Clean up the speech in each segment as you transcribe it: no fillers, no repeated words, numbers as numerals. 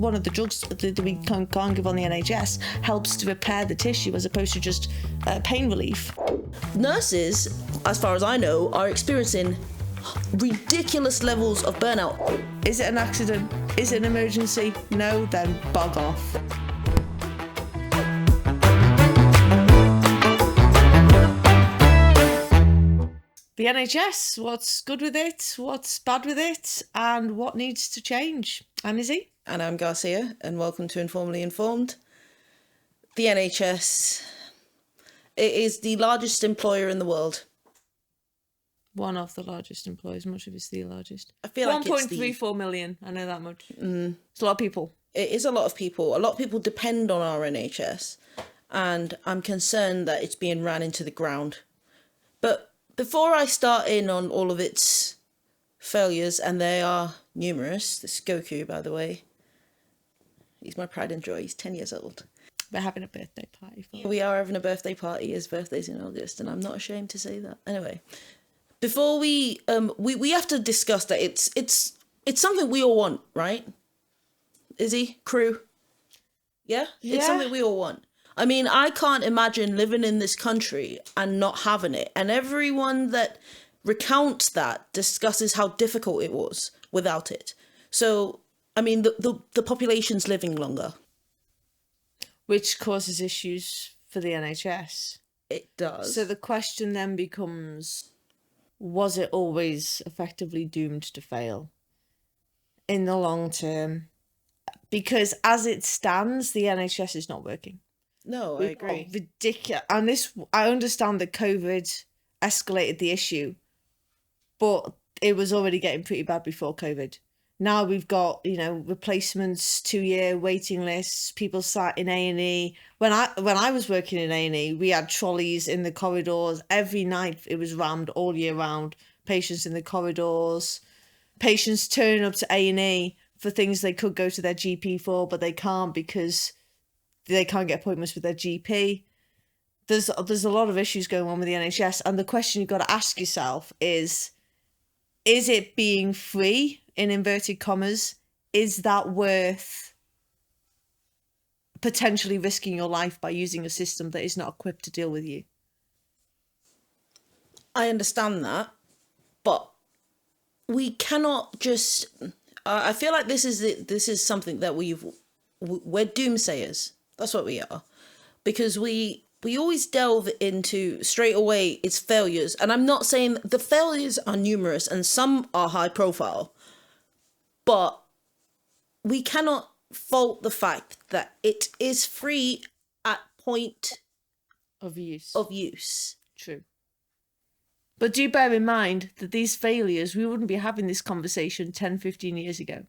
one of the drugs that we can't give on the NHS helps to repair the tissue as opposed to just pain relief. Nurses, as far as I know, are experiencing ridiculous levels of burnout. Is it an accident? Is it an emergency? No, then bog off. The NHS, what's good with it, what's bad with it, and what needs to change. I'm Izzy. And I'm Garcia, and welcome to Informally Informed. The NHS, it is the largest employer in the world. One of the largest employers, much of it's the largest. I feel like it's 1.34 million, I know that much. It's a lot of people. It is a lot of people. A lot of people depend on our NHS, and I'm concerned that it's being ran into the ground. But before I start in on all of its failures, and they are numerous, this is Goku, by the way. He's my pride and joy. He's 10 years old. We're having a birthday party for him. We are having a birthday party. His birthday's in August, and I'm not ashamed to say that. Anyway, before we have to discuss that it's something we all want, right? Izzy, crew? Yeah? It's something we all want. I mean, I can't imagine living in this country and not having it. And everyone that recounts that discusses how difficult it was without it. So, I mean, the population's living longer. Which causes issues for the NHS. It does. So the question then becomes, was it always effectively doomed to fail in the long term? Because as it stands, the NHS is not working. No, I agree. Ridiculous. And this, I understand that COVID escalated the issue, but it was already getting pretty bad before COVID. Now we've got, replacements, 2-year waiting lists, people sat in A&E. When I was working in A&E, we had trolleys in the corridors. Every night it was rammed all year round. Patients in the corridors. Patients turning up to A&E for things they could go to their GP for, but they can't because they can't get appointments with their GP. There's a lot of issues going on with the NHS. And the question you've got to ask yourself is it being free, in inverted commas? Is that worth potentially risking your life by using a system that is not equipped to deal with you? I understand that, but we cannot just... I feel like this is something that we're doomsayers. That's what we are. Because we always delve into straight away its failures. And I'm not saying the failures are numerous and some are high profile. But we cannot fault the fact that it is free at point of use. True. But do bear in mind that these failures, we wouldn't be having this conversation 10, 15 years ago.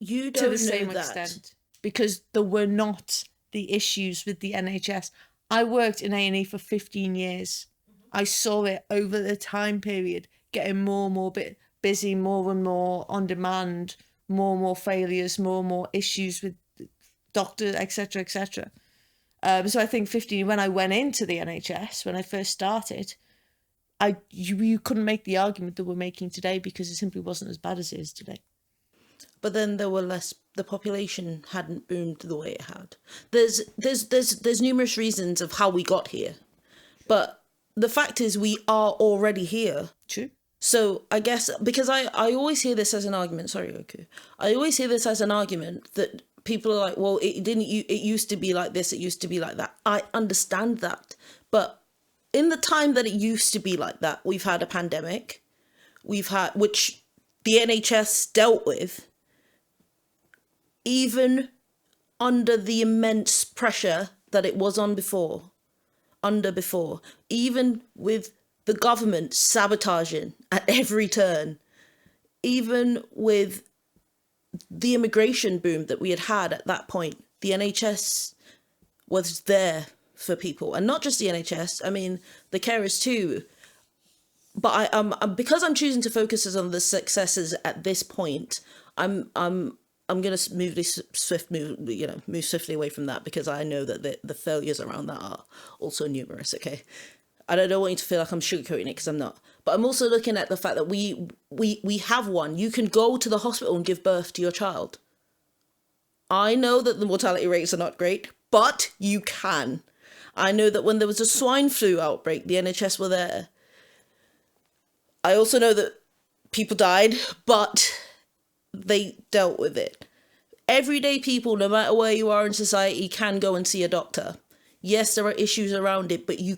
You don't to the know same that. extent. Because there were not the issues with the NHS. I worked in A&E for 15 years. I saw it over the time period, getting more and more busy, more and more on demand, more and more failures, more and more issues with doctors, etc., etc. So I think when I went into the NHS, when I first started, you couldn't make the argument that we're making today because it simply wasn't as bad as it is today. But then there were less. The population hadn't boomed the way it had. There's numerous reasons of how we got here, but the fact is we are already here. True. So I guess because I always hear this as an argument. Sorry, Goku. I always hear this as an argument that people are like, well, it used to be like this. It used to be like that. I understand that, but in the time that it used to be like that, we've had a pandemic. Which the NHS dealt with. Even under the immense pressure that it was before, even with the government sabotaging at every turn, even with the immigration boom that we had at that point, the NHS was there for people. And not just the NHS, I mean, the carers too. But because I'm choosing to focus on the successes at this point, I'm going to move swiftly away from that because I know that the failures around that are also numerous, okay? I don't want you to feel like I'm sugarcoating it because I'm not. But I'm also looking at the fact that we have one. You can go to the hospital and give birth to your child. I know that the mortality rates are not great, but you can. I know that when there was a swine flu outbreak, the NHS were there. I also know that people died, but they dealt with it. Everyday people, no matter where you are in society, can go and see a doctor. Yes, there are issues around it, but you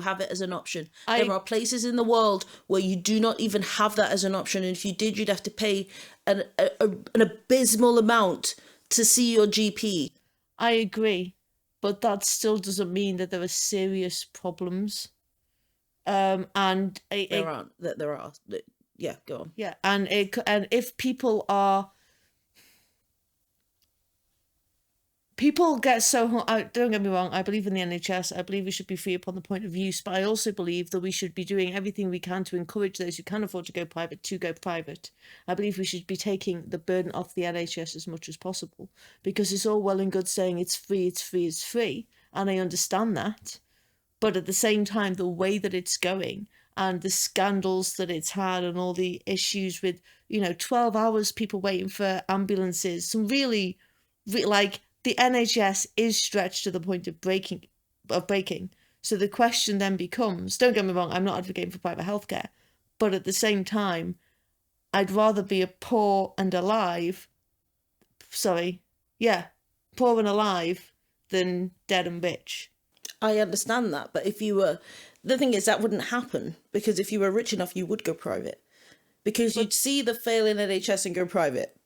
have it as an option. There are places in the world where you do not even have that as an option. And if you did, you'd have to pay an abysmal amount to see your GP. I agree, but that still doesn't mean that there are serious problems. And There aren't. There are. Yeah, go on. yeah, and if people get so don't get me wrong, I believe in the NHS. I believe we should be free upon the point of use, but I also believe that we should be doing everything we can to encourage those who can afford to go private to go private. I believe we should be taking the burden off the NHS as much as possible, because it's all well and good saying it's free, it's free, it's free, and I understand that. But at the same time, the way that it's going and the scandals that it's had and all the issues with, 12 hours people waiting for ambulances, some really like the NHS is stretched to the point of breaking. So the question then becomes, don't get me wrong, I'm not advocating for private healthcare, but at the same time, I'd rather be poor and alive than dead and rich. I understand that, but the thing is that wouldn't happen, because if you were rich enough, you would go private, because you'd see the failing NHS and go private.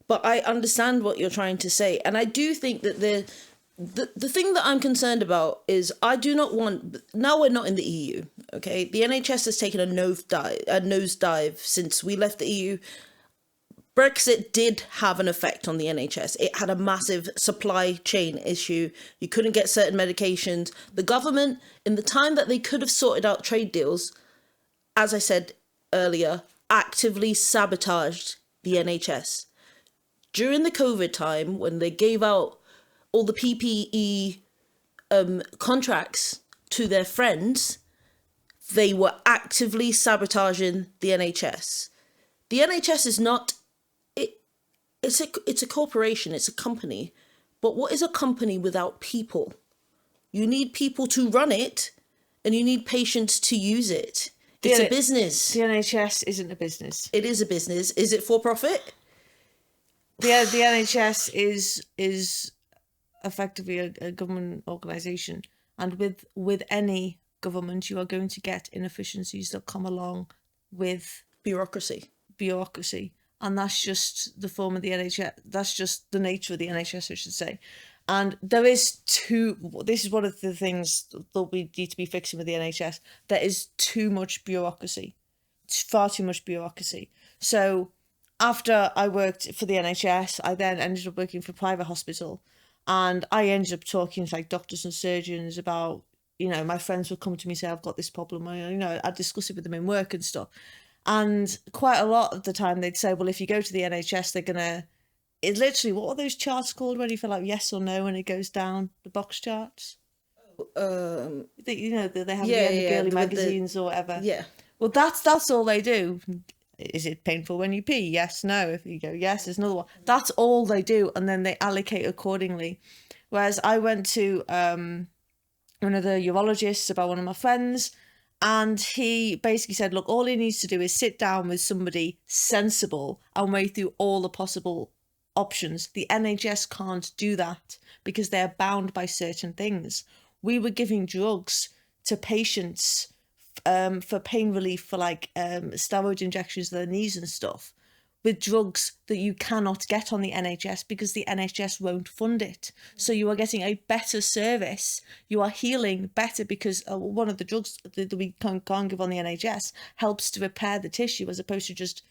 But I understand what you're trying to say, and I do think that the thing that I'm concerned about is I do not want. Now we're not in the EU, okay? The NHS has taken a nosedive since we left the EU. Brexit did have an effect on the NHS. It had a massive supply chain issue. You couldn't get certain medications. The government, in the time that they could have sorted out trade deals, as I said earlier, actively sabotaged the NHS. During the COVID time, when they gave out all the PPE contracts to their friends, they were actively sabotaging the NHS. The NHS is not... It's a corporation, it's a company. But what is a company without people? You need people to run it, and you need patients to use it. It's a business. The NHS isn't a business. It is a business. Is it for profit? The NHS is effectively a government organisation, and with any government, you are going to get inefficiencies that come along with bureaucracy, and that's just the form of the NHS. That's just the nature of the NHS, I should say. And this is one of the things that we need to be fixing with the NHS. There is too much bureaucracy. It's far too much bureaucracy. So after I worked for the NHS, I then ended up working for a private hospital, and I ended up talking to like doctors and surgeons about, my friends would come to me and say, I've got this problem. I'd discuss it with them in work and stuff. And quite a lot of the time they'd say, well, if you go to the NHS, they're going to, it's literally, what are those charts called when you fill out yes or no and it goes down, the box charts? They have the girly magazines or whatever. Yeah. Well, that's all they do. Is it painful when you pee? Yes, no. If you go yes, there's another one. That's all they do, and then they allocate accordingly. Whereas I went to one of the urologists about one of my friends, and he basically said, look, all he needs to do is sit down with somebody sensible and weigh through all the possible options. The NHS can't do that because they're bound by certain things. We were giving drugs to patients for pain relief, for like steroid injections to their knees and stuff, with drugs that you cannot get on the NHS because the NHS won't fund it. So you are getting a better service. You are healing better because one of the drugs that we can't give on the NHS helps to repair the tissue as opposed to just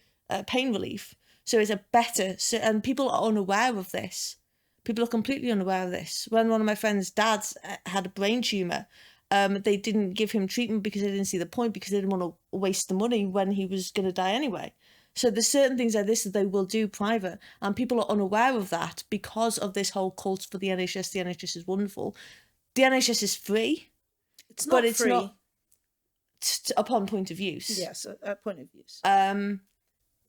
pain relief. So it's a better, and people are unaware of this. People are completely unaware of this. When one of my friend's dads had a brain tumour, they didn't give him treatment because they didn't see the point, because they didn't want to waste the money when he was going to die anyway. So there's certain things like this that they will do private, and people are unaware of that because of this whole cult for the NHS. The NHS is wonderful. The NHS is free. It's not free. It's not upon point of use. Yes, at point of use.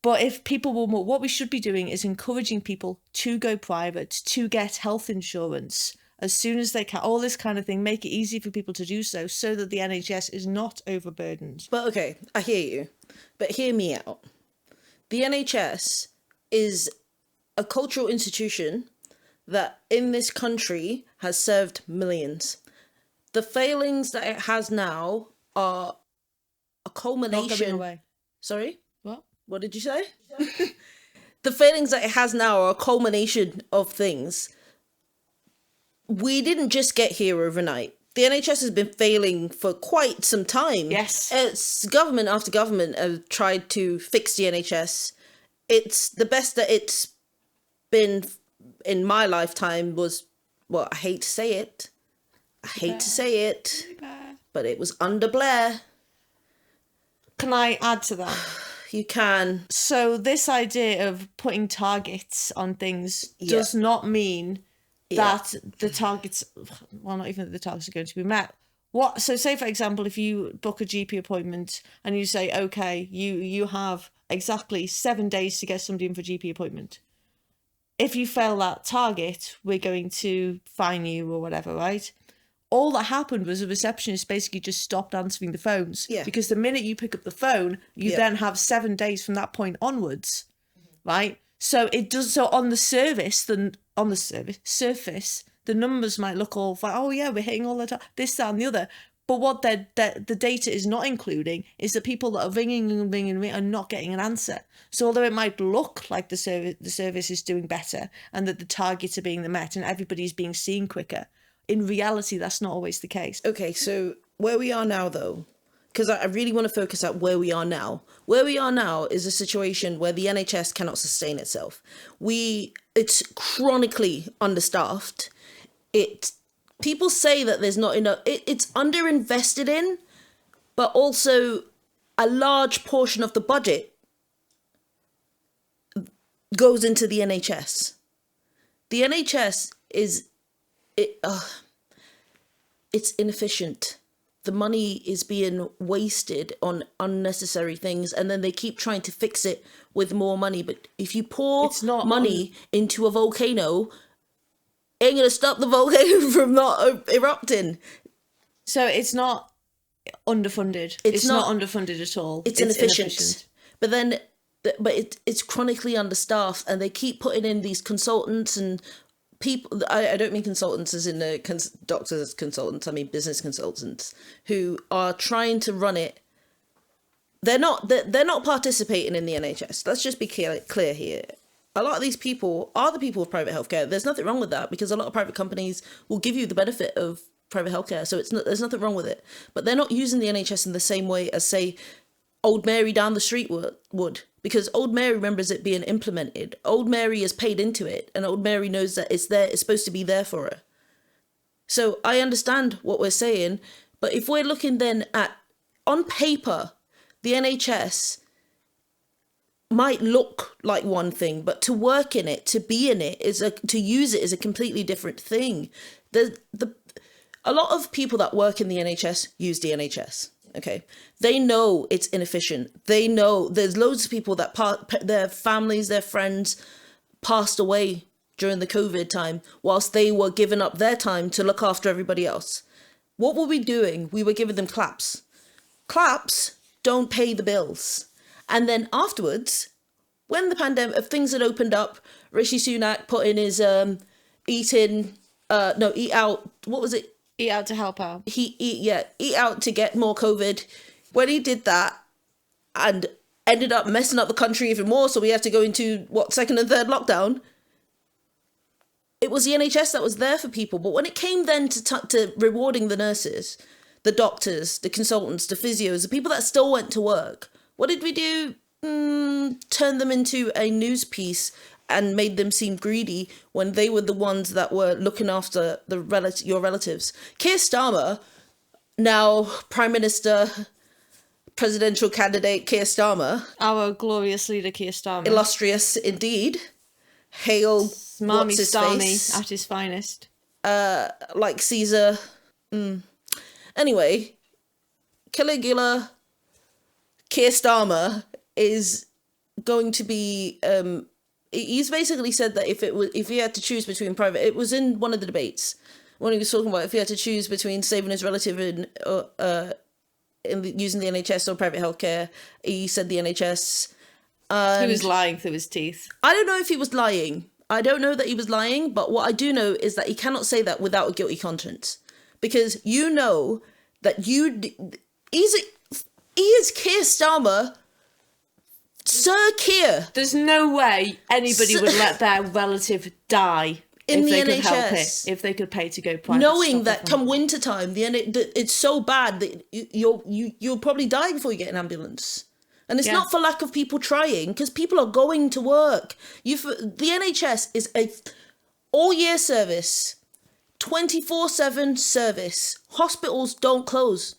But if people were more, what we should be doing is encouraging people to go private, to get health insurance as soon as they can, all this kind of thing, make it easy for people to do so that the NHS is not overburdened. But okay, I hear you. But hear me out. The NHS is a cultural institution that in this country has served millions. The failings that it has now are a Not culmination. going away. Sorry? What? What did you say? The failings that it has now are a culmination of things. We didn't just get here overnight. The NHS has been failing for quite some time. Yes. It's government after government have tried to fix the NHS. It's the best that it's been in my lifetime was, well, I hate to say it. But it was under Blair. Can I add to that? You can. So this idea of putting targets on things does not mean that the targets, well, not even that the targets are going to be met. What? So say, for example, if you book a GP appointment and you say, okay, you have exactly 7 days to get somebody in for a GP appointment. If you fail that target, we're going to fine you or whatever, right? All that happened was a receptionist basically just stopped answering the phones. Yeah. Because the minute you pick up the phone, you then have 7 days from that point onwards, right? So it does. So on the surface, the numbers might look all fine. Oh yeah, we're hitting all the time. This, that, and the other. But what the data is not including is the people that are ringing and ringing and not getting an answer. So although it might look like the service is doing better and that the targets are being met and everybody's being seen quicker, in reality, that's not always the case. Okay, so where we are now, though, because I really want to focus at where we are now. Where we are now is a situation where the NHS cannot sustain itself. It's chronically understaffed. People say that there's not enough. It's underinvested in, but also a large portion of the budget goes into the NHS. The NHS it's inefficient. The money is being wasted on unnecessary things, and then they keep trying to fix it with more money. But if you pour money into a volcano, it ain't gonna stop the volcano from not erupting. So it's not underfunded. It's not underfunded at all. It's inefficient. But then, it's chronically understaffed, and they keep putting in these consultants and people. I don't mean consultants as in doctors as consultants. I mean business consultants who are trying to run it. They're not participating in the NHS. Let's just be clear here. A lot of these people are the people of private healthcare. There's nothing wrong with that because a lot of private companies will give you the benefit of private healthcare. So there's nothing wrong with it. But they're not using the NHS in the same way as, say, Old Mary down the street would. Because Old Mary remembers it being implemented. Old Mary is paid into it. And Old Mary knows that it's supposed to be there for her. So I understand what we're saying. But if we're looking then at, on paper, the NHS might look like one thing, but to work in it, to be in it, to use it is a completely different thing. A lot of people that work in the NHS use the NHS. Okay, they know it's inefficient. They know there's loads of people that their families, their friends passed away during the COVID time whilst they were giving up their time to look after everybody else. What were we doing? We were giving them claps. Claps don't pay the bills. And then afterwards, when the pandemic, if things had opened up, Rishi Sunak put in his eat out. What was it? Eat out to help out. Eat out to get more COVID. When he did that and ended up messing up the country even more, so we had to go into, second and third lockdown, it was the NHS that was there for people. But when it came then to rewarding the nurses, the doctors, the consultants, the physios, the people that still went to work, what did we do? Turn them into a news piece and made them seem greedy when they were the ones that were looking after your relatives. Keir Starmer, now Prime Minister, presidential candidate Keir Starmer. Our glorious leader Keir Starmer. Illustrious indeed. Hail, Smarmy what's his Starmy face? at his finest. Like Caesar. Anyway, Caligula, Keir Starmer is going to be he's basically said that if he had to choose between private, it was in one of the debates when he was talking about if he had to choose between saving his relative and using the NHS or private healthcare, he said the NHS. He was lying through his teeth. I don't know if he was lying. I don't know that he was lying, but what I do know is that he cannot say that without a guilty conscience, because you know that he is Keir Starmer. Sir Keir. There's no way anybody would let their relative die in if the they NHS. could help it, if they could pay to go private. Knowing that come winter time, it's so bad that you'll probably die before you get an ambulance. And it's not for lack of people trying, because people are going to work. The NHS is a all-year service, 24/7 service. Hospitals don't close.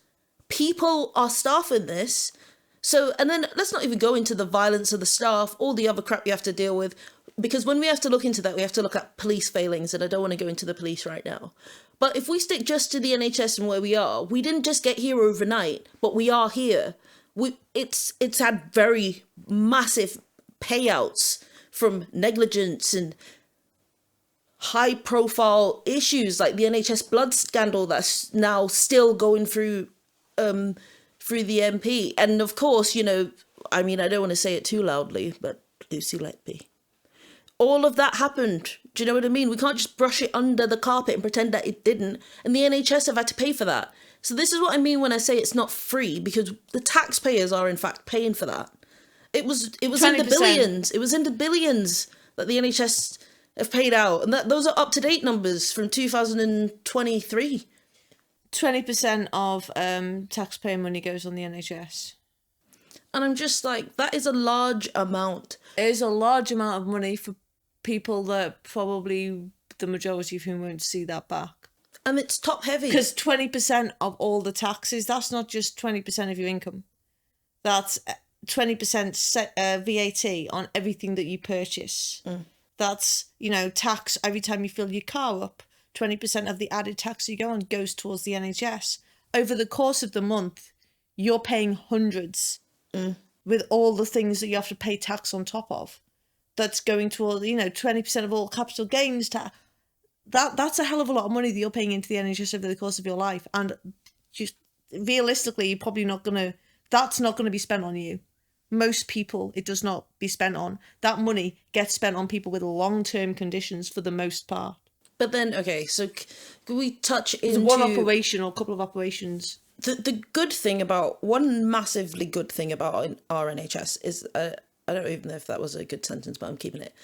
People are staffing this. So, and then let's not even go into the violence of the staff, all the other crap you have to deal with. Because when we have to look into that, we have to look at police failings, and I don't want to go into the police right now. But if we stick just to the NHS and where we are, we didn't just get here overnight, but we are here. It's had very massive payouts from negligence and high profile issues like the NHS blood scandal that's now still going through the MP. And of course, I don't want to say it too loudly, but Lucy Letby. All of that happened. Do you know what I mean? We can't just brush it under the carpet and pretend that it didn't. And the NHS have had to pay for that. So this is what I mean when I say it's not free, because the taxpayers are in fact paying for that. It was in the billions. It was in the billions that the NHS have paid out, and those are up to date numbers from 2023. 20% of taxpayer money goes on the NHS. And I'm just like, that is a large amount. It is a large amount of money for people that probably the majority of whom won't see that back. And it's top heavy. Because 20% of all the taxes, that's not just 20% of your income. That's 20% VAT on everything that you purchase. That's, tax every time you fill your car up. 20% of the added tax you go on goes towards the NHS. Over the course of the month, you're paying hundreds with all the things that you have to pay tax on top of. That's going towards, 20% of all capital gains tax. That's a hell of a lot of money that you're paying into the NHS over the course of your life. And just realistically, you're probably that's not going to be spent on you. Most people, it does not be spent on. That money gets spent on people with long-term conditions for the most part. But then, okay, so can we touch into... one operation or a couple of operations. The good thing about... One massively good thing about our NHS is... I don't even know if that was a good sentence, but I'm keeping it.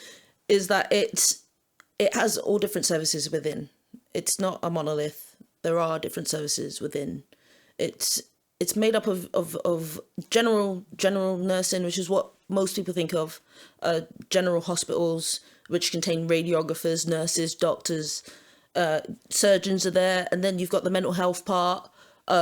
Is that it has all different services within. It's not a monolith. There are different services within. It's made up of general nursing, which is what most people think of. General hospitals, which contain radiographers, nurses, doctors, surgeons are there. And then you've got the mental health part.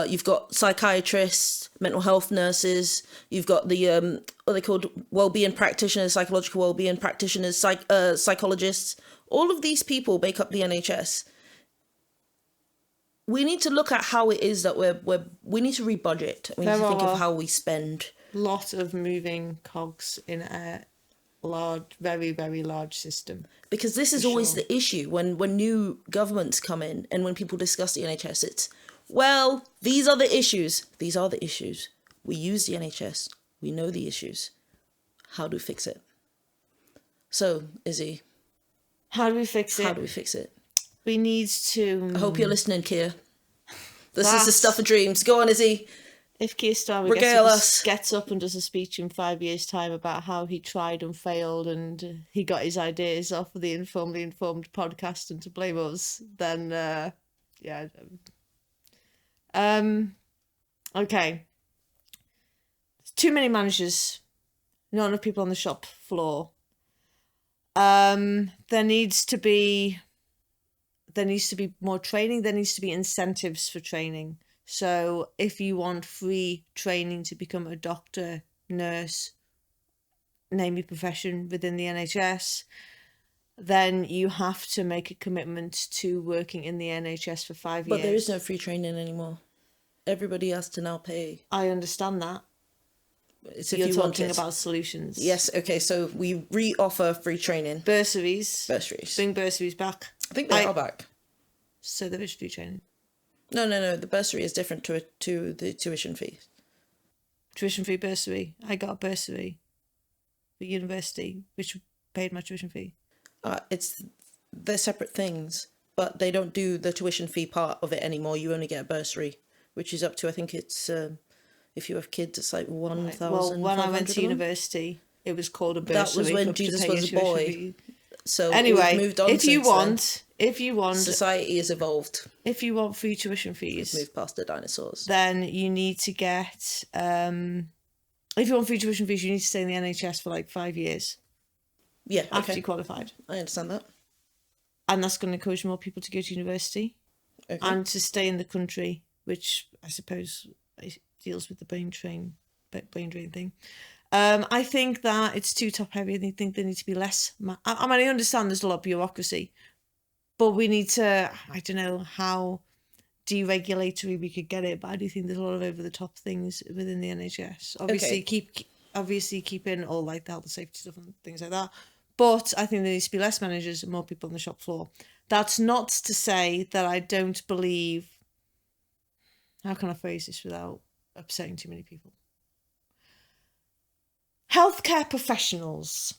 You've got psychiatrists, mental health nurses. You've got the, what are they called? Wellbeing practitioners, psychological wellbeing practitioners, psychologists. All of these people make up the NHS. We need to look at how it is that we need to rebudget. We need to think of how we spend. Lot of moving cogs in a large, very, very large system. Because this is always the issue when new governments come in and when people discuss the NHS, it's, well, these are the issues. These are the issues. We use the NHS. We know the issues. How do we fix it? So, Izzy. How do we fix it? How do we fix it? We need to... I hope you're listening, Keir. This is the stuff of dreams. Go on, Izzy. If Keir Starmer gets up and does a speech in 5 years' time about how he tried and failed and he got his ideas off of the Informally Informed podcast and to blame us, then, okay. Too many managers. Not enough people on the shop floor. There needs to be more training. There needs to be incentives for training. So if you want free training to become a doctor, nurse, name your profession within the NHS, then you have to make a commitment to working in the NHS for 5 years. But there is no free training anymore. Everybody has to now pay. I understand that. It's if You're you want talking it. about solutions. Yes, okay, so we re-offer free training. Bursaries. Bring bursaries back. I think they are back. So there is free training. No. The bursary is different to the tuition fee. Tuition fee bursary. I got a bursary for university, which paid my tuition fee. They're separate things, but they don't do the tuition fee part of it anymore. You only get a bursary, which is up to, I think it's, if you have kids, it's like 1,000. Well, when I went to university, it was called a bursary. That was when Jesus was a boy. Fee. So anyway, we've moved on if you want, society has evolved. If you want free tuition fees, we've moved past the dinosaurs. Then you need to get. If you want free tuition fees, you need to stay in the NHS for like 5 years. Yeah, after you qualified. I understand that. And that's going to encourage more people to go to university and to stay in the country, which I suppose deals with the brain drain thing. I think that it's too top heavy. I think there needs to be less. I understand there's a lot of bureaucracy, but we need to. I don't know how deregulatory we could get it, but I do think there's a lot of over the top things within the NHS. Obviously, keeping all like the health and safety stuff and things like that. But I think there needs to be less managers and more people on the shop floor. That's not to say that I don't believe. How can I phrase this without upsetting too many people? Healthcare professionals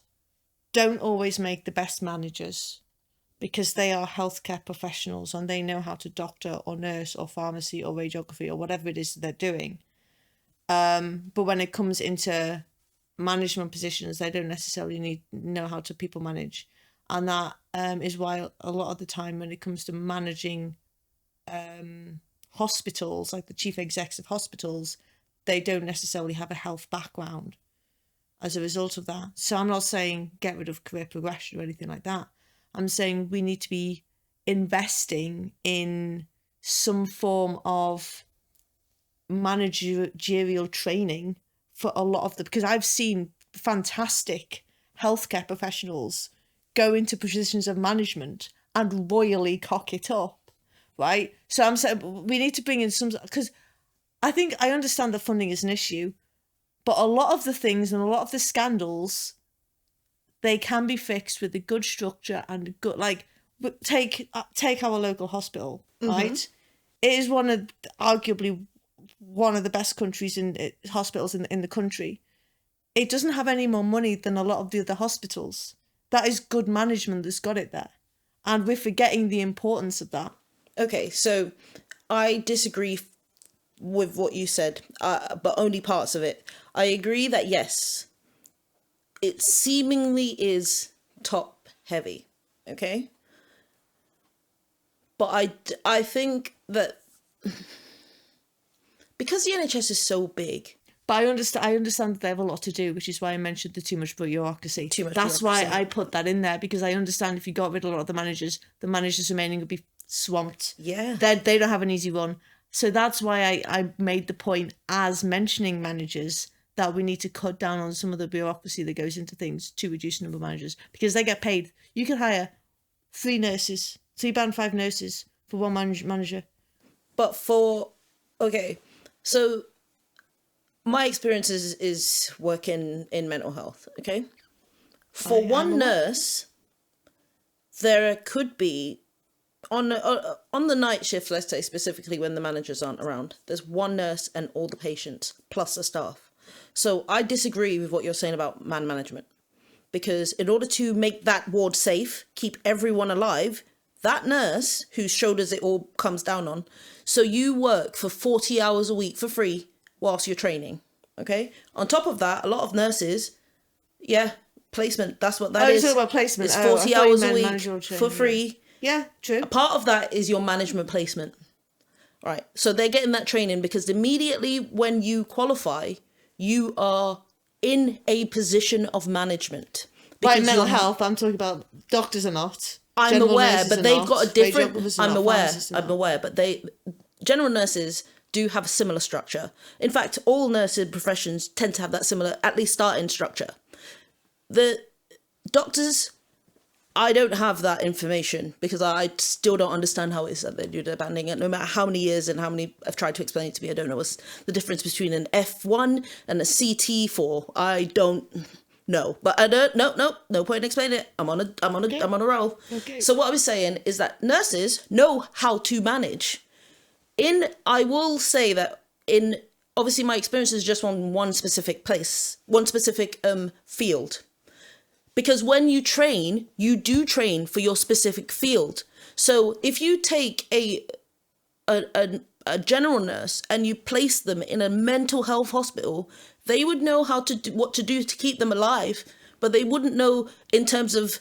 don't always make the best managers because they are healthcare professionals and they know how to doctor or nurse or pharmacy or radiography or whatever it is that they're doing. But when it comes into management positions, they don't necessarily know how to people manage. And that is why a lot of the time when it comes to managing hospitals, like the chief execs of hospitals, they don't necessarily have a health background as a result of that. So I'm not saying get rid of career progression or anything like that. I'm saying we need to be investing in some form of managerial training for a lot of because I've seen fantastic healthcare professionals go into positions of management and royally cock it up, right? So I'm saying we need to bring in some, because I think I understand that funding is an issue, but a lot of the things and a lot of the scandals, they can be fixed with a good structure and a good, like, take our local hospital, right? It is arguably one of the best countries hospitals in the country. It doesn't have any more money than a lot of the other hospitals. That is good management that's got it there. And we're forgetting the importance of that. Okay, so I disagree with what you said, but only parts of it. I agree that yes, it seemingly is top heavy, okay? But I think that because the NHS is so big. But I understand that they have a lot to do, which is why I mentioned the too much bureaucracy. That's why I put that in there, because I understand if you got rid of a lot of the managers remaining would be swamped. Yeah. They don't have an easy run. So that's why I made the point as mentioning managers that we need to cut down on some of the bureaucracy that goes into things to reduce the number of managers, because they get paid. You can hire 3 band 5 nurses for one manager. But okay, so my experience is working in mental health, okay? For one nurse, there could be, on the night shift, let's say specifically when the managers aren't around, there's one nurse and all the patients, plus the staff. So I disagree with what you're saying about man management. Because in order to make that ward safe, keep everyone alive, that nurse whose shoulders it all comes down on, so you work for 40 hours a week for free whilst you're training, okay? On top of that, a lot of nurses, placement, that's what that is. You're talking about placement. It's 40 hours a week for free. Yeah, true. A part of that is your management placement, right? So they're getting that training because immediately when you qualify, you are in a position of management. By mental health, I'm talking about doctors are not. I'm aware, but they've got a different. I'm aware, but general nurses do have a similar structure. In fact, all nursing professions tend to have that similar, at least starting structure. The doctors, I don't have that information because I still don't understand how it is that they do the banding. And no matter how many years and how many I've tried to explain it to me, I don't know what's the difference between an F1 and a CT4. I don't know, but I don't. No point in explaining it. I'm on a roll. Okay. So what I was saying is that nurses know how to manage. I will say that in obviously my experience is just on one specific place, one specific field. Because when you train, you do train for your specific field. So if you take a general nurse and you place them in a mental health hospital, they would know what to do to keep them alive, but they wouldn't know in terms of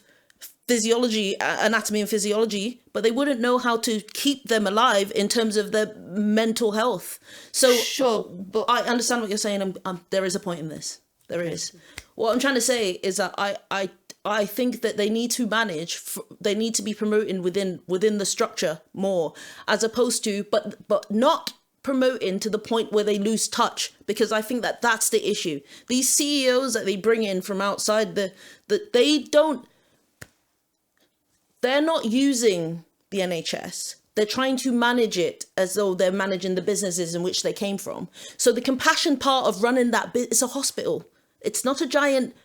physiology, anatomy and physiology, but they wouldn't know how to keep them alive in terms of their mental health. So Sure, but I understand what you're saying. There is a point in this. There is. What I'm trying to say is that I think that they need to manage. They need to be promoting within the structure more, as opposed to but not promoting to the point where they lose touch. Because I think that that's the issue. These CEOs that they bring in from outside they're not using the NHS. They're trying to manage it as though they're managing the businesses in which they came from. So the compassion part of running that bit is a hospital. It's not a giant,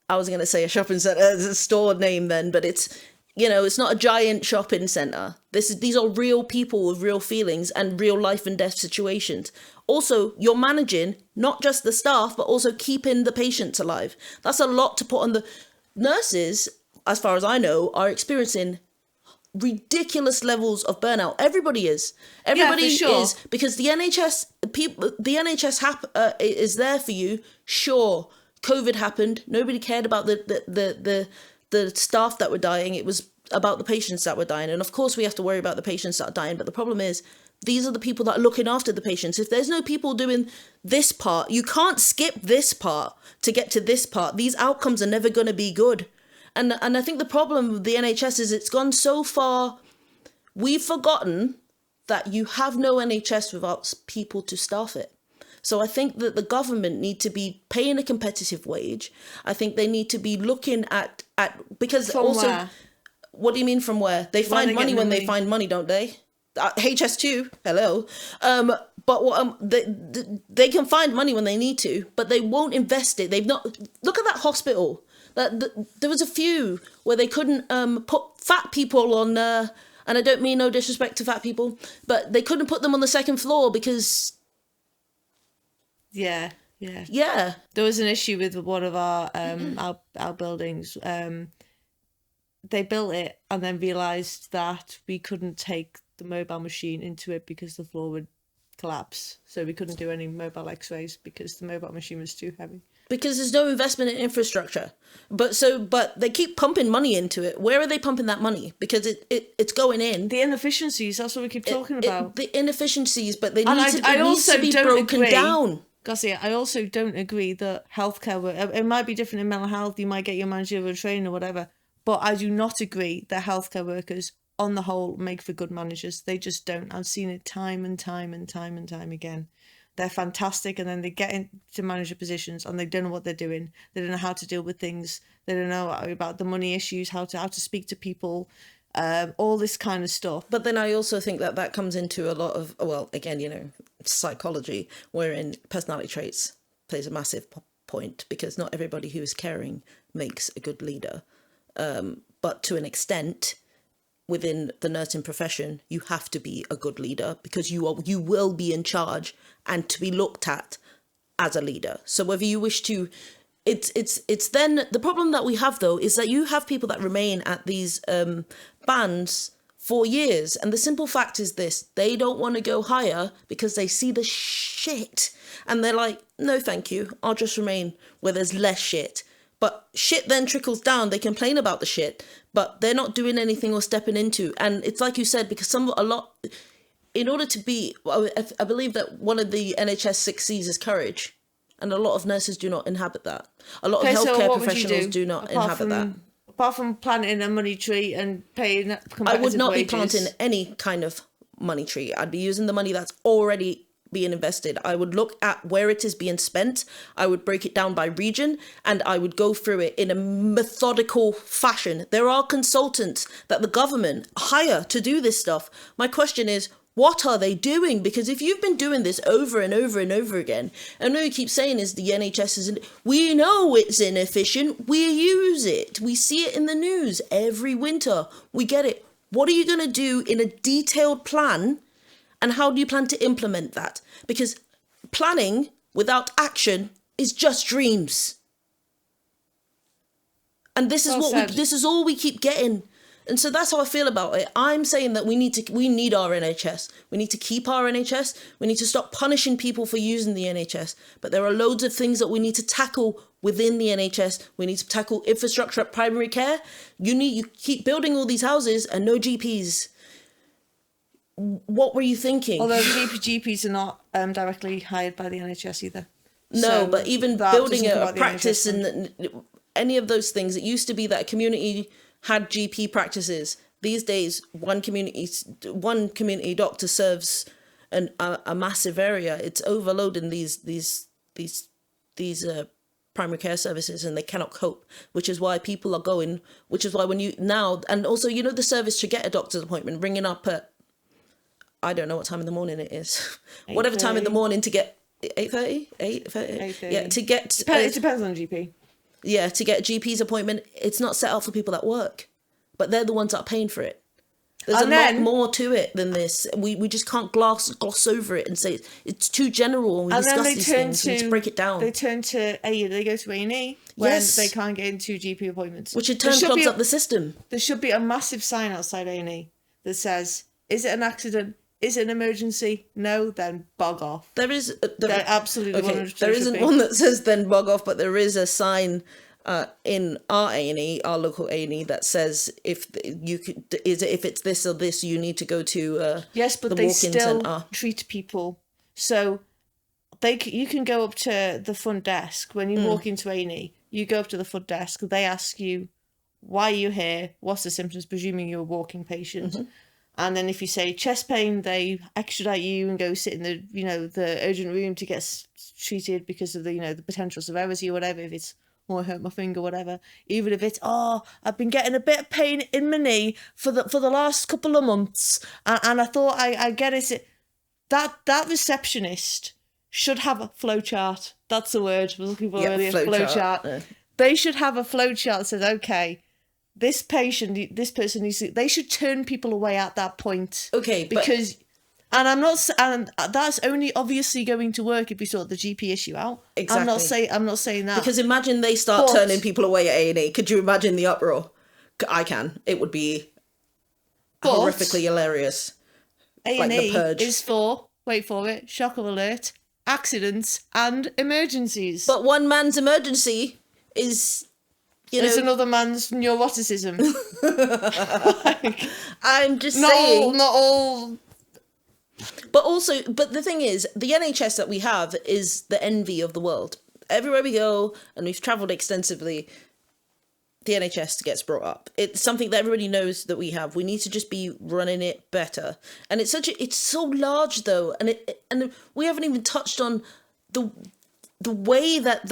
I was going to say a shopping centre, a store name then, but it's not a giant shopping centre. These are real people with real feelings and real life and death situations. Also, you're managing not just the staff, but also keeping the patients alive. That's a lot to put on the nurses, as far as I know, are experiencing ridiculous levels of burnout. Everybody is. Everybody for sure. is, because the NHS is there for you. Sure, COVID happened. Nobody cared about the staff that were dying. It was about the patients that were dying. And of course we have to worry about the patients that are dying. But the problem is, these are the people that are looking after the patients. If there's no people doing this part, you can't skip this part to get to this part. These outcomes are never going to be good. And I think the problem with the NHS is it's gone so far. We've forgotten that you have no NHS without people to staff it. So I think that the government need to be paying a competitive wage. I think they need to be looking at because From also, where? What do you mean from where? They find they money getting when the they money? find money, don't they? HS2, hello. But what they can find money when they need to, but they won't invest it. They've not. Look at that hospital. There was a few where they couldn't put fat people on. And I don't mean no disrespect to fat people, but they couldn't put them on the second floor because. yeah. Yeah. There was an issue with one of our buildings. They built it and then realised that we couldn't take the mobile machine into it because the floor would collapse. So we couldn't do any mobile x-rays because the mobile machine was too heavy. Because there's no investment in infrastructure. But they keep pumping money into it. Where are they pumping that money? Because it's going in. The inefficiencies, that's what we keep talking about. The inefficiencies, but they And need it needs to be broken down. Garcia, I also don't agree that healthcare, it might be different in mental health, you might get your managerial training or whatever, but I do not agree that healthcare workers, on the whole, make for good managers. They just don't. I've seen it time and time again. They're fantastic, and then they get into manager positions and they don't know what they're doing. They don't know how to deal with things. They don't know about the money issues, how to speak to people, all this kind of stuff. But then I also think that comes into a lot of, well, again, psychology, wherein personality traits plays a massive point, because not everybody who is caring makes a good leader. But to an extent, within the nursing profession, you have to be a good leader because you will be in charge and to be looked at as a leader. So whether you wish to, it's then the problem that we have though is that you have people that remain at these bands for years, and the simple fact is this: they don't want to go higher because they see the shit and they're like, no thank you, I'll just remain where there's less shit. But shit then trickles down. They complain about the shit, but they're not doing anything or stepping into. And it's like you said, because in order to be, I believe that one of the NHS 6 C's is courage. And a lot of nurses do not inhabit that. A lot of healthcare professionals do not inhabit that. Apart from planting a money tree and paying competitive I would not wages. be planting any kind of money tree. I'd be using the money that's already being invested. I would look at where it is being spent. I would break it down by region, and I would go through it in a methodical fashion. There are consultants that the government hire to do this stuff. My question is, what are they doing? Because if you've been doing this over and over and over again, I know you keep saying is the NHS isn't. We know it's inefficient. We use it. We see it in the news every winter. We get it. What are you going to do in a detailed plan? And how do you plan to implement that? Because planning without action is just dreams. And this is this is all we keep getting. And so that's how I feel about it. I'm saying that we need our NHS. We need to keep our NHS. We need to stop punishing people for using the NHS. But there are loads of things that we need to tackle within the NHS. We need to tackle infrastructure at primary care. You keep building all these houses and no GPs. What were you thinking? Although GPs are not directly hired by the NHS either. No, So but even that building doesn't come a out of the practice NHS. and any of those things, it used to be that a community had GP practices. These days, one community doctor serves a massive area. It's overloading these primary care services, and they cannot cope, which is why people are going, which is why when you now, and also, you know, the service to get a doctor's appointment, ringing up at, I don't know what time in the morning it is, whatever time in the morning to get 8:30, 8:30, yeah, to get It depends on the GP. Yeah, to get a GP's appointment, it's not set up for people that work, but they're the ones that are paying for it. There's a lot more to it than this. We just can't gloss over it and say it's too general. And we discuss these things. We need to break it down. They turn to they go to A&E when they can't get into GP appointments, which in turn clogs up the system. There should be a massive sign outside A&E that says, "Is it an accident? Is it an emergency? No, then bog off." There is there absolutely okay. There isn't one that says then bog off, but there is a sign in our A&E, our local A&E, that says if it's this or this, you need to go to yes, but the they walk-in still centre. treat people. So you can go up to the front desk when you walk into A&E. You go up to the front desk. They ask you, "Why are you here? What's the symptoms?" Presuming you're a walking patient. Mm-hmm. And then if you say chest pain, they extradite you and go sit in the urgent room to get treated because of the potential severity or whatever. If it's, "Oh, I hurt my finger," whatever. Even if it's, "Oh, I've been getting a bit of pain in my knee for the last couple of months, and I thought I get it." That receptionist should have a flowchart. That's the word I was looking for earlier. Flowchart. Yeah. They should have a flowchart that says, "Okay, this person needs to," they should turn people away at that point. Okay, because, and that's only obviously going to work if we sort the GP issue out. Exactly. I'm not saying that. Because imagine they start turning people away at A&E. Could you imagine the uproar? I can. It would be horrifically hilarious. A&E like the Purge. is for, wait for it, shocker alert, accidents and emergencies. But one man's emergency is, it's another man's neuroticism. I'm just saying. Not all. But the thing is, the NHS that we have is the envy of the world. Everywhere we go, and we've travelled extensively, the NHS gets brought up. It's something that everybody knows that we have. We need to just be running it better. And it's so large though, and we haven't even touched on the way that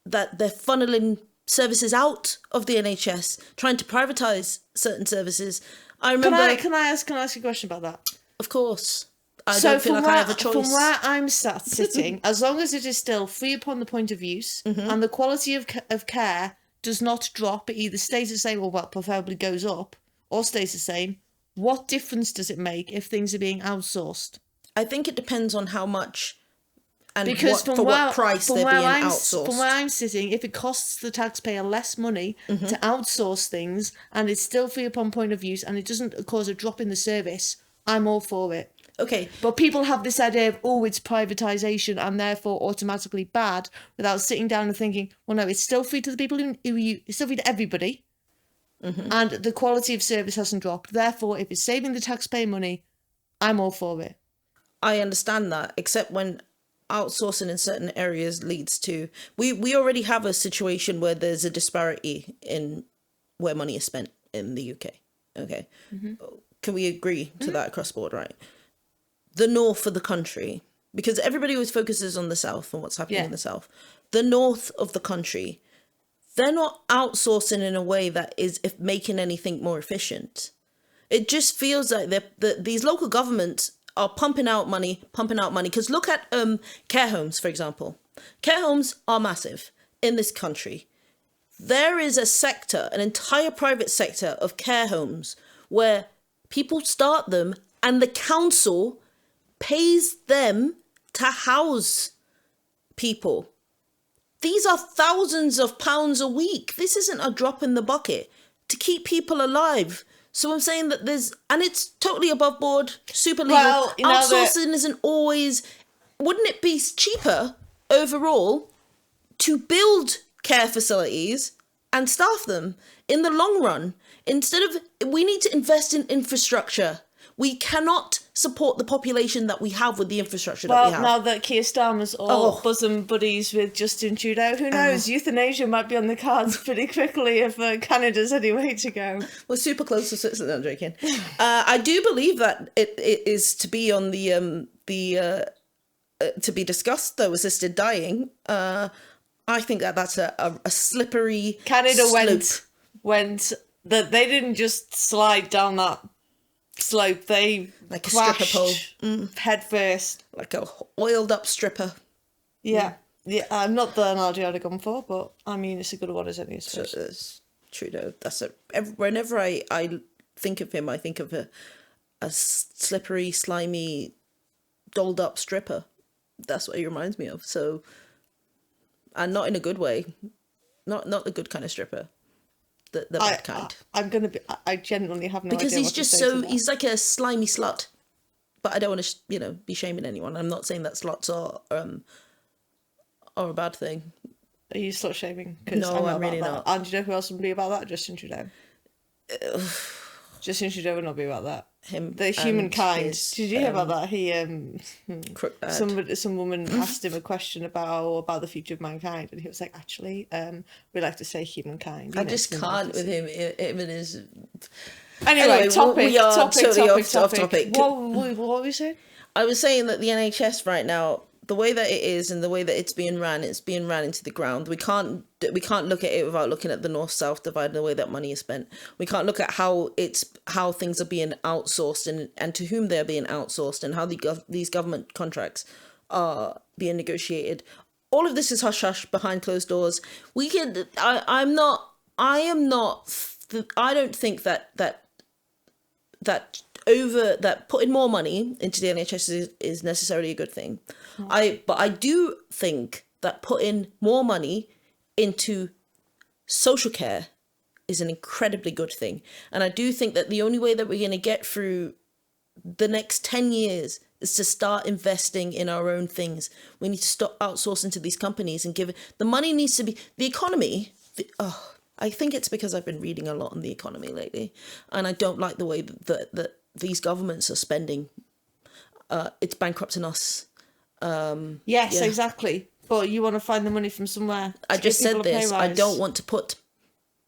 they're funneling services out of the NHS, trying to privatise certain services. I remember. Can I ask a question about that? Of course. I don't feel like I have a choice. From where I'm sitting, as long as it is still free upon the point of use, and the quality of care does not drop, it either stays the same or preferably goes up, or stays the same, what difference does it make if things are being outsourced? I think it depends on how much and what price they're being outsourced. From where I'm sitting, if it costs the taxpayer less money to outsource things and it's still free upon point of use and it doesn't cause a drop in the service, I'm all for it. Okay. But people have this idea of, it's privatisation and therefore automatically bad, without sitting down and thinking, well, no, it's still free to the people it's still free to everybody, and the quality of service hasn't dropped. Therefore, if it's saving the taxpayer money, I'm all for it. I understand that, except when outsourcing in certain areas leads to... We already have a situation where there's a disparity in where money is spent in the UK. Okay. Can we agree to that across the board, right? The north of the country, because everybody always focuses on the south and what's happening Yeah. in the south. The north of the country, they're not outsourcing in a way that is making anything more efficient. It just feels like these local governments are pumping out money. Because look at care homes, for example. Care homes are massive in this country. There is a sector, an entire private sector of care homes where people start them and the council pays them to house people. These are thousands of pounds a week. This isn't a drop in the bucket to keep people alive. So I'm saying that and it's totally above board, super legal. Well, you know Outsourcing isn't always, wouldn't it be cheaper overall to build care facilities and staff them in the long run? We need to invest in infrastructure. We cannot support the population that we have with the infrastructure that we have. Well, now that Keir Starmer's all bosom buddies with Justin Trudeau, who knows? Euthanasia might be on the cards pretty quickly if Canada's any way to go. We're super close to Switzerland, I'm joking. I do believe that it is to be on to be discussed, though, assisted dying. I think that's a slippery Canada slope. They didn't just slide down that slope, they like a crashed stripper pole head first, like a oiled up stripper. Yeah, not the analogy I'd have gone for, but I mean it's a good one, isn't it? So Trudeau. Whenever I think of him, I think of a slippery, slimy, dolled up stripper. That's what he reminds me of. So, and not in a good way, not the good kind of stripper. The bad kind. I genuinely have no idea. Because he's just he's like a slimy slut. But I don't want to, be shaming anyone. I'm not saying that sluts are a bad thing. Are you slut shaming? No, I'm really not. And do you know who else would be about that? Justin Trudeau. Justin Trudeau would not be about that. The humankind. Did you hear about that? He some woman asked him a question about the future of mankind, and he was like, "Actually, we like to say humankind." I just can't with him. Him and his. Anyway, we are totally off topic. What were we saying? I was saying that the NHS right now, the way that it is and the way that it's being ran into the ground. We can't look at it without looking at the north-south divide and the way that money is spent. We can't look at how things are being outsourced and to whom they're being outsourced and how these government contracts are being negotiated. All of this is hush-hush behind closed doors. I don't think that putting more money into the NHS is necessarily a good thing. But I do think that putting more money into social care is an incredibly good thing. And I do think that the only way that we're going to get through the next 10 years is to start investing in our own things. We need to stop outsourcing to these companies and the money needs to be, the economy, I think it's because I've been reading a lot on the economy lately, and I don't like the way that these governments are spending. It's bankrupting us. Yes, exactly. But you want to find the money from somewhere. I just said this. I don't want to put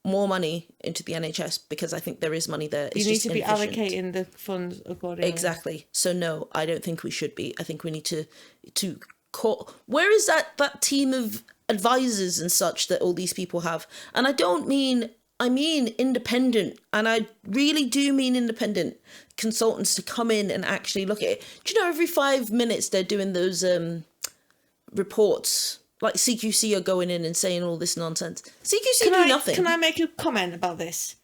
more money into the NHS because I think there is money there. You need to be allocating the funds accordingly. Exactly. So no, I don't think we should be. I think we need to call. Where is that team of advisors and such that all these people have? And I mean independent, and I really do mean independent consultants to come in and actually look at it. Do you know every 5 minutes they're doing those reports? Like CQC are going in and saying all this nonsense. CQC do nothing. Can I make a comment about this?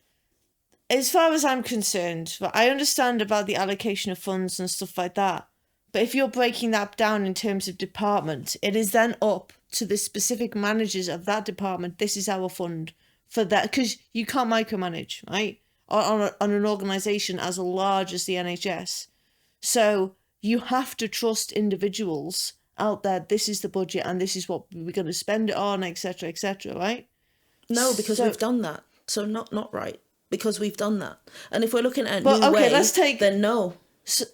As far as I'm concerned, I understand about the allocation of funds and stuff like that. But if you're breaking that down in terms of department, it is then up to the specific managers of that department. This is our fund for that, because you can't micromanage, right? On an organisation as large as the NHS. So you have to trust individuals out there. This is the budget and this is what we're going to spend it on, etc., right? No, because we've done that. So not right. Because we've done that. And if we're looking at then no. So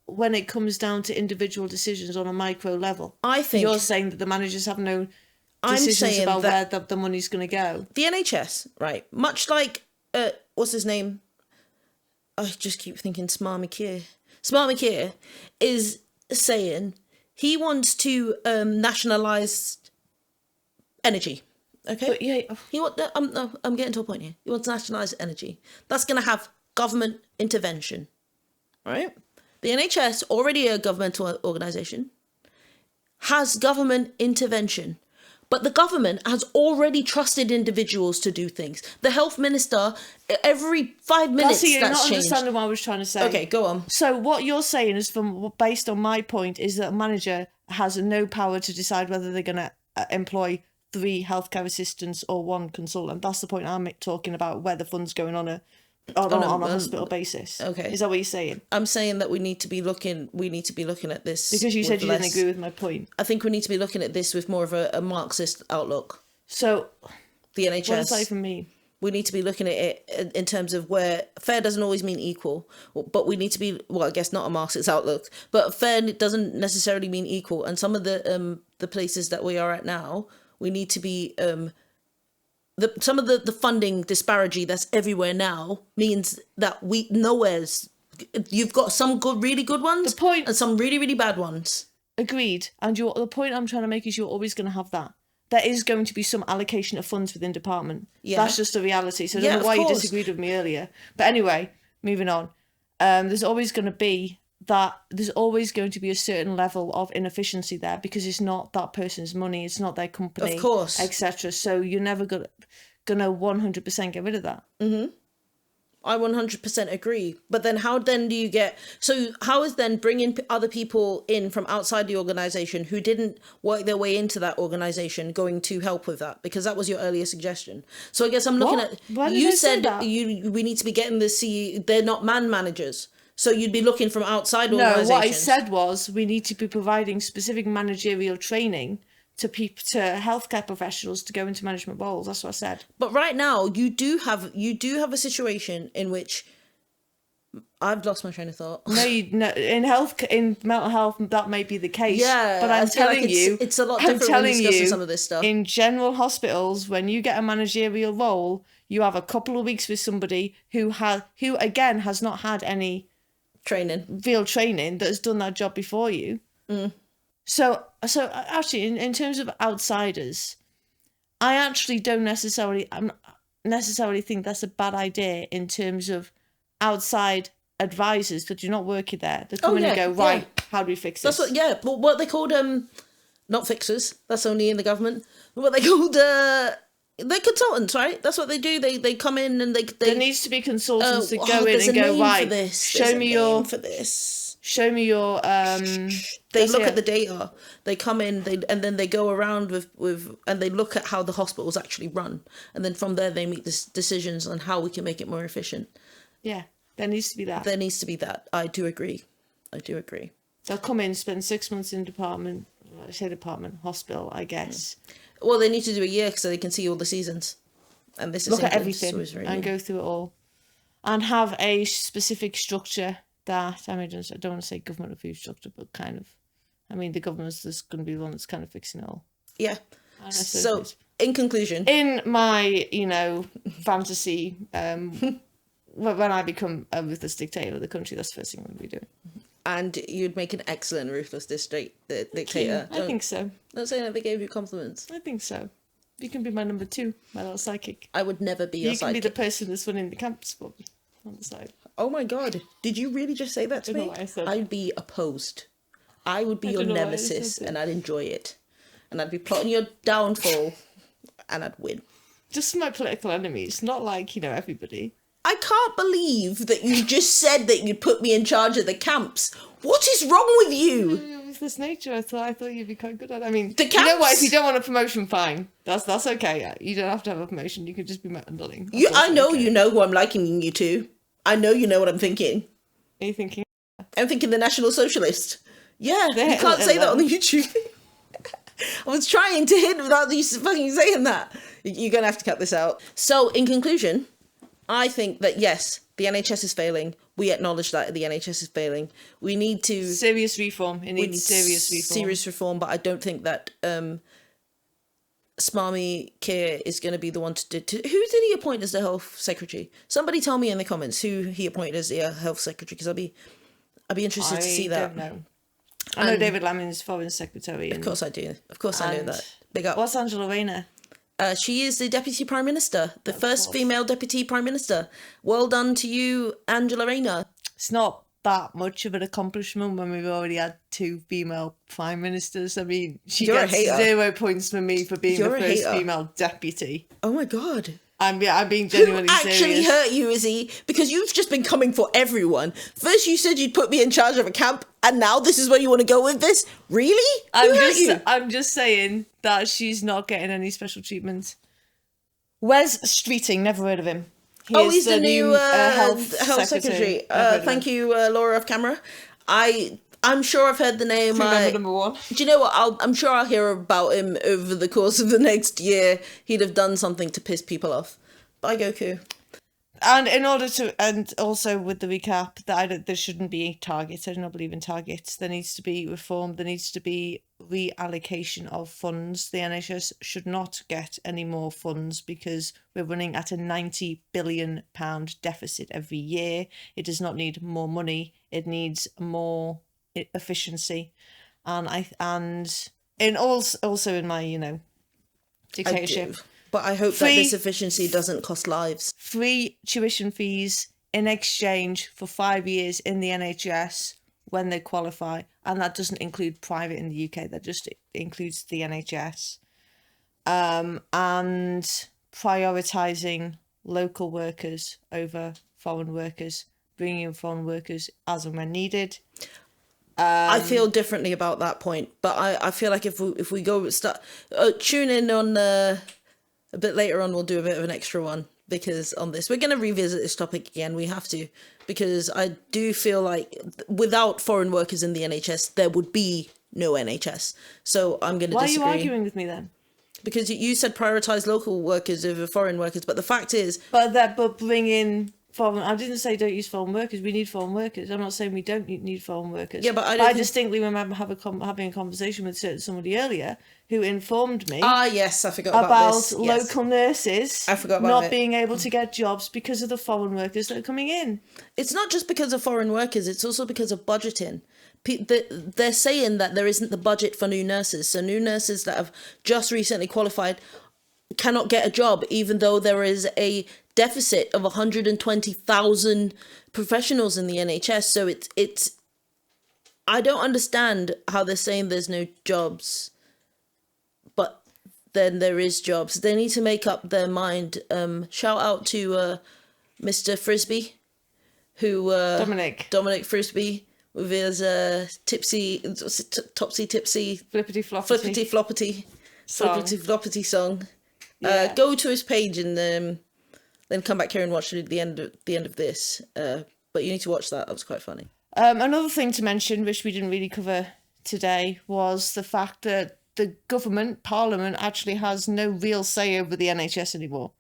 when it comes down to individual decisions on a micro level, I think you're saying that the managers have no decisions about where the money's going to go. The NHS, right? Much like what's his name? I just keep thinking Smart McKeer. Smart McKeer is saying he wants to nationalize energy. Okay. But yeah, He want. No, I'm getting to a point here. He wants to nationalize energy. That's going to have government intervention, right? The NHS, already a governmental organization, has government intervention. But the government has already trusted individuals to do things. The health minister, every 5 minutes, Darcy, you're that's not changed. understanding what I was trying to say. Okay, go on. So what you're saying is, based on my point, is that a manager has no power to decide whether they're going to employ 3 healthcare assistants or 1 consultant. That's the point I'm talking about, where the fund's going on a hospital basis. Okay. Is that what you're saying? I'm saying that we need to be looking at this Because you said you with didn't agree with my point. I think we need to be looking at this with more of a Marxist outlook. So The NHS. what does that even mean? We need to be looking at it in terms of where fair doesn't always mean equal, but we need to be, well, I guess not a Marxist outlook, but fair doesn't necessarily mean equal. And some of the places that we are at now, we need to be some of the funding disparity that's everywhere now means that you've got some really good ones The point- and some really, really bad ones. Agreed. And the point I'm trying to make is you're always going to have that. There is going to be some allocation of funds within department. Yeah. That's just a reality. So I Yeah, don't know why of you course. disagreed with me earlier. But anyway, moving on. There's always going to be a certain level of inefficiency there because it's not that person's money, it's not their company, Of course. etc. So you're never gonna 100% get rid of that. I 100% agree. But then how do you how is then bringing other people in from outside the organization who didn't work their way into that organization going to help with that? Because that was your earlier suggestion. So I guess I'm looking What? at, Why did you I say said that? we need to be getting they're not managers. So you'd be looking from outside No, organizations. what I said was we need to be providing specific managerial training to healthcare professionals to go into management roles. That's what I said. But right now you do have a situation in which I've lost my train of thought. No, in mental health that may be the case. Yeah, but I I'm feel like telling you, it's a lot I'm different when telling discussing you, some of this stuff. in general hospitals, when you get a managerial role, you have a couple of weeks with somebody who again has not had any real training that has done that job before you. So actually, in terms of outsiders, I actually don't necessarily think that's a bad idea in terms of outside advisors that do not work there. They come in and go, right, how do we fix this? That's what they called not fixers. That's only in the government. What they called they're consultants, right? That's what they do. They come in and they there needs to be consultants that go in there's and a go, name right, for this. show me your They look at the data. They come in, and then they go around with and they look at how the hospitals actually run, and then from there they make decisions on how we can make it more efficient. Yeah, there needs to be that. There needs to be that. I do agree. They'll come in, spend 6 months in hospital, I guess. Well, they need to do a year so they can see all the seasons, and this is look at England, everything so it's really... and go through it all, and have a specific structure that I don't want to say government approved structure, but kind of. I mean, the government's just going to be the one that's kind of fixing it all. Yeah. So, in conclusion, in my fantasy, when I become a ruthless dictator of the country, that's the first thing I'm going to be doing. And you'd make an excellent ruthless dictator. I think so. Not saying that they gave you compliments. I think so. You can be my number 2, my little psychic. I would never be your psychic. You can be the person that's running the camps for me on the side. Oh my god. Did you really just say that to me? I don't know what I said. I'd be opposed. I would be your nemesis and I'd enjoy it. And I'd be plotting your downfall and I'd win. Just my political enemies, not like, everybody. I can't believe that you just said that you'd put me in charge of the camps. What is wrong with you? With this nature, I thought you'd be quite good at it. I mean, the camps... you know what? If you don't want a promotion, fine. That's okay. You don't have to have a promotion. You can just be nothing. I know you know who I'm likening you to. I know you know what I'm thinking. Are you thinking? I'm thinking the National Socialist. Yeah, you can't say that on the YouTube. I was trying to hint without you fucking saying that. You're going to have to cut this out. So, in conclusion, I think that, yes, the NHS is failing. We acknowledge that the NHS is failing. We need to... Serious reform. It needs serious reform. Serious reform, but I don't think that Smarmy Keir is going to be the one to... Who did he appoint as the health secretary? Somebody tell me in the comments who he appointed as the health secretary, because I'd be interested to see that. I don't know. I know David Lamming's Foreign Secretary. Of course I do. Of course I know that. Big up. What's Angela Rayner? She is the Deputy Prime Minister, the first female Deputy Prime Minister. Well done to you, Angela Rayner. It's not that much of an accomplishment when we've already had 2 female Prime Ministers. I mean, she You're gets a hater. 0 points from me for being You're the a first hater. female deputy. Oh my God. I'm being genuinely Who actually serious. hurt you, Izzy? Because you've just been coming for everyone. First you said you'd put me in charge of a camp, and now this is where you want to go with this? Really? Who hurt you? I'm just saying that she's not getting any special treatment. Wes Streeting, never heard of him. He Oh, is he's the new health secretary. Never heard of Thank him. you, Laura off camera. I'm sure I've heard the name. Crew member number 1. Do you know what? I'm sure I'll hear about him over the course of the next year. He'd have done something to piss people off. Bye, Goku. And and also with the recap, that there shouldn't be targets. I do not believe in targets. There needs to be reform. There needs to be reallocation of funds. The NHS should not get any more funds because we're running at a £90 billion deficit every year. It does not need more money. It needs more efficiency. Also in my, dictatorship. But I hope that this efficiency doesn't cost lives. Free tuition fees in exchange for 5 years in the NHS when they qualify. And that doesn't include private in the UK. That just includes the NHS. And prioritising local workers over foreign workers. Bringing in foreign workers as and when needed. I feel differently about that point. But I feel like if we go tune in on... a bit later on, we'll do a bit of an extra one because on this, we're going to revisit this topic again. We have to, because I do feel like without foreign workers in the NHS, there would be no NHS. So I'm going to disagree. Why are you arguing with me then? Because you said prioritise local workers over foreign workers, but the fact is... But bring in foreign... I didn't say don't use foreign workers. We need foreign workers. I'm not saying we don't need foreign workers. Yeah, but I distinctly remember having a conversation with somebody earlier who informed me... yes, I forgot about this. Local nurses I forgot about not it. being able to get jobs because of the foreign workers that are coming in. It's not just because of foreign workers, it's also because of budgeting. They're saying that there isn't the budget for new nurses. So new nurses that have just recently qualified cannot get a job, even though there is a deficit of 120,000 professionals in the NHS. So it's I don't understand how they're saying there's no jobs, but then there is jobs. They need to make up their mind. Shout out to Mr. Frisbee, who Dominic Frisbee with his topsy tipsy Flippity floppity floppity song. Yeah. Go to his page and then come back here and watch it at the end of this. But you need to watch that. That was quite funny. Another thing to mention, which we didn't really cover today, was the fact that the Parliament actually has no real say over the NHS anymore.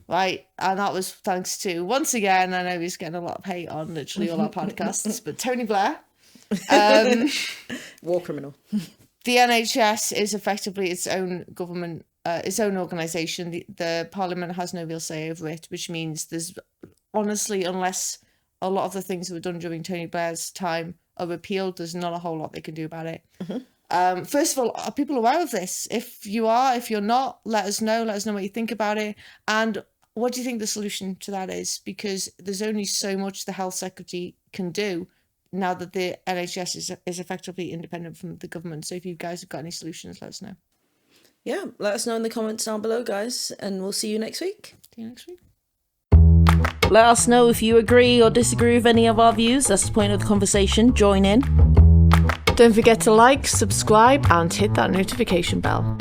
Right? And that was thanks to, once again, I know he's getting a lot of hate on literally all our podcasts, but Tony Blair. War criminal. The NHS is effectively its own government, its own organisation. The Parliament has no real say over it, which means there's honestly, unless a lot of the things that were done during Tony Blair's time are repealed, there's not a whole lot they can do about it. Mm-hmm. First of all, are people aware of this? If you're not, let us know what you think about it. And what do you think the solution to that is? Because there's only so much the health secretary can do now that the NHS is effectively independent from the government. So if you guys have got any solutions, let us know. Yeah, let us know in the comments down below, guys, and we'll see you next week. See you next week. Let us know if you agree or disagree with any of our views. That's the point of the conversation. Join in. Don't forget to like, subscribe, and hit that notification bell.